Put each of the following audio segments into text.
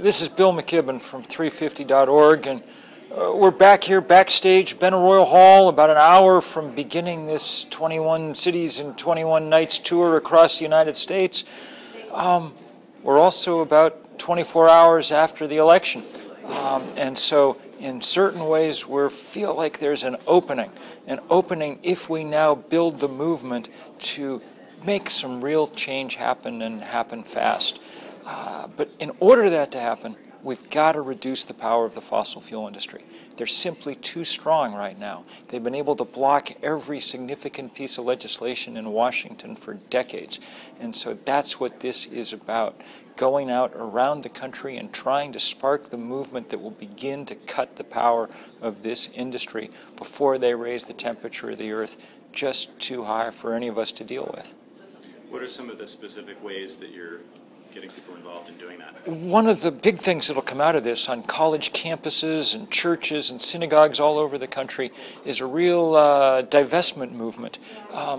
This is Bill McKibben from 350.org, and we're back here backstage, Benaroya Hall, about an hour from beginning this 21 Cities and 21 Nights tour across the United States. We're also about 24 hours after the election, and so in certain ways we feel like there's an opening if we now build the movement to make some real change happen and happen fast. But in order for that to happen, we've got to reduce the power of the fossil fuel industry. They're simply too strong right now. They've been able to block every significant piece of legislation in Washington for decades. And so that's what this is about, going out around the country and trying to spark the movement that will begin to cut the power of this industry before they raise the temperature of the earth just too high for any of us to deal with. What are some of the specific ways that you're getting people involved in doing that? One of the big things that will come out of this on college campuses and churches and synagogues all over the country is a real divestment movement,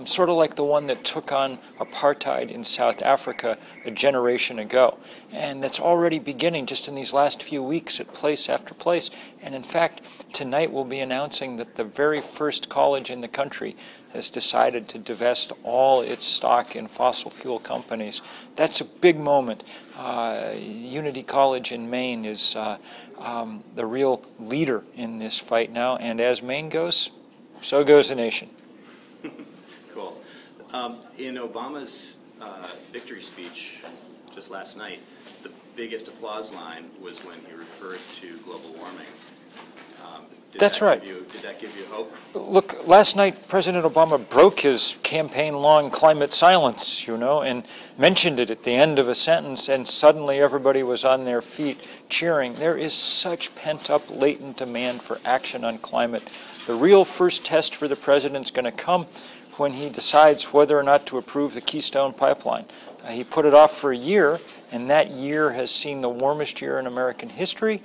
sort of like the one that took on apartheid in South Africa a generation ago. And that's already beginning just in these last few weeks at place after place. And in fact, tonight we'll be announcing that the very first college in the country has decided to divest all its stock in fossil fuel companies. That's a big moment. Unity College in Maine is the real leader in this fight now, and as Maine goes, so goes the nation. Cool. In Obama's victory speech just last night, the biggest applause line was when he referred to global warming. That's right. Did that give you hope? Look, last night President Obama broke his campaign-long climate silence, and mentioned it at the end of a sentence, and suddenly everybody was on their feet cheering. There is such pent-up, latent demand for action on climate. The real first test for the president's going to come when he decides whether or not to approve the Keystone Pipeline. He put it off for a year, and that year has seen the warmest year in American history.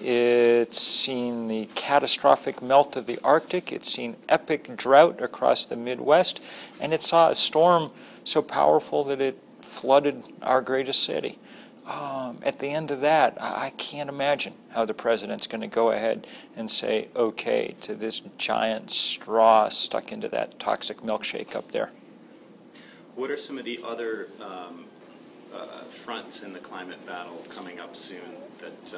It's seen the catastrophic melt of the Arctic. It's seen epic drought across the Midwest. And it saw a storm so powerful that it flooded our greatest city. At the end of that, I can't imagine how the president's going to go ahead and say okay to this giant straw stuck into that toxic milkshake up there. What are some of the other fronts in the climate battle coming up soon that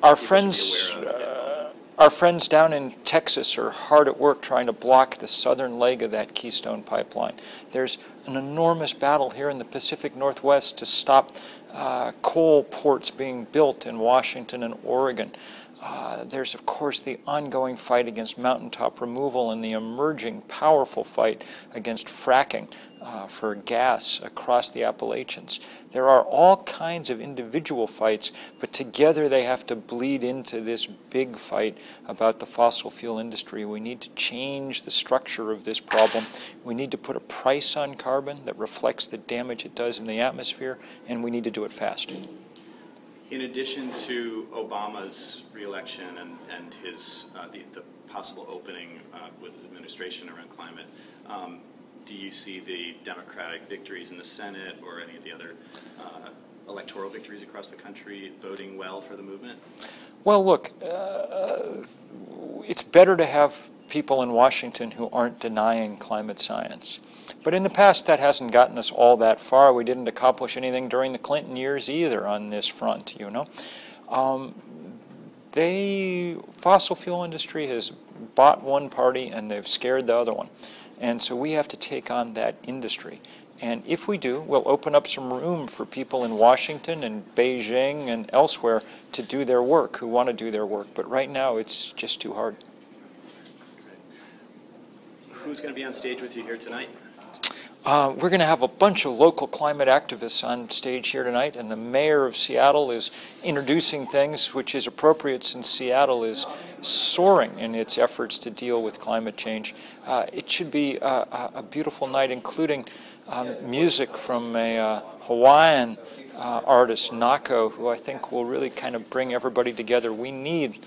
our friends down in Texas are hard at work trying to block the southern leg of that Keystone Pipeline. There's an enormous battle here in the Pacific Northwest to stop coal ports being built in Washington and Oregon. There's, of course, the ongoing fight against mountaintop removal and the emerging powerful fight against fracking for gas across the Appalachians. There are all kinds of individual fights, but together they have to bleed into this big fight about the fossil fuel industry. We need to change the structure of this problem. We need to put a price on carbon that reflects the damage it does in the atmosphere, and we need to do it fast. In addition to Obama's re-election and his the possible opening with his administration around climate, do you see the Democratic victories in the Senate or any of the other electoral victories across the country boding well for the movement? Well, look, it's better to have people in Washington who aren't denying climate science. But in the past, that hasn't gotten us all that far. We didn't accomplish anything during the Clinton years either on this front, The fossil fuel industry has bought one party and they've scared the other one. And so we have to take on that industry. And if we do, we'll open up some room for people in Washington and Beijing and elsewhere to do their work, who want to do their work. But right now, it's just too hard. Who's going to be on stage with you here tonight? We're going to have a bunch of local climate activists on stage here tonight, and the mayor of Seattle is introducing things, which is appropriate since Seattle is soaring in its efforts to deal with climate change. It should be a beautiful night, including music from a Hawaiian artist, Nako, who I think will really kind of bring everybody together. We need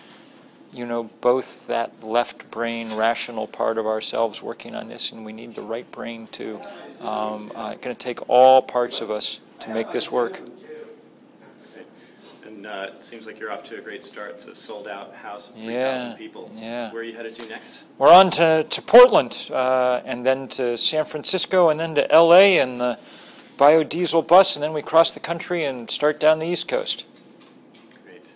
both that left brain rational part of ourselves working on this, and we need the right brain too. It's going to take all parts of us to make this work. And it seems like you're off to a great start. It's a sold-out house of 3,000 Yeah, people. yeah. Where are you headed to next? We're on to Portland, and then to San Francisco, and then to L.A. in the biodiesel bus, and then we cross the country and start down the East Coast. Great.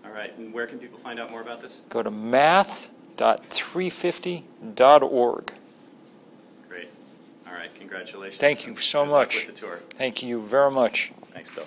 All right. And where can people find out more about this? Go to math.350.org. Great. All right. Congratulations. Thank you so Good luck much. with the tour. Thank you very much. Thanks, Bill.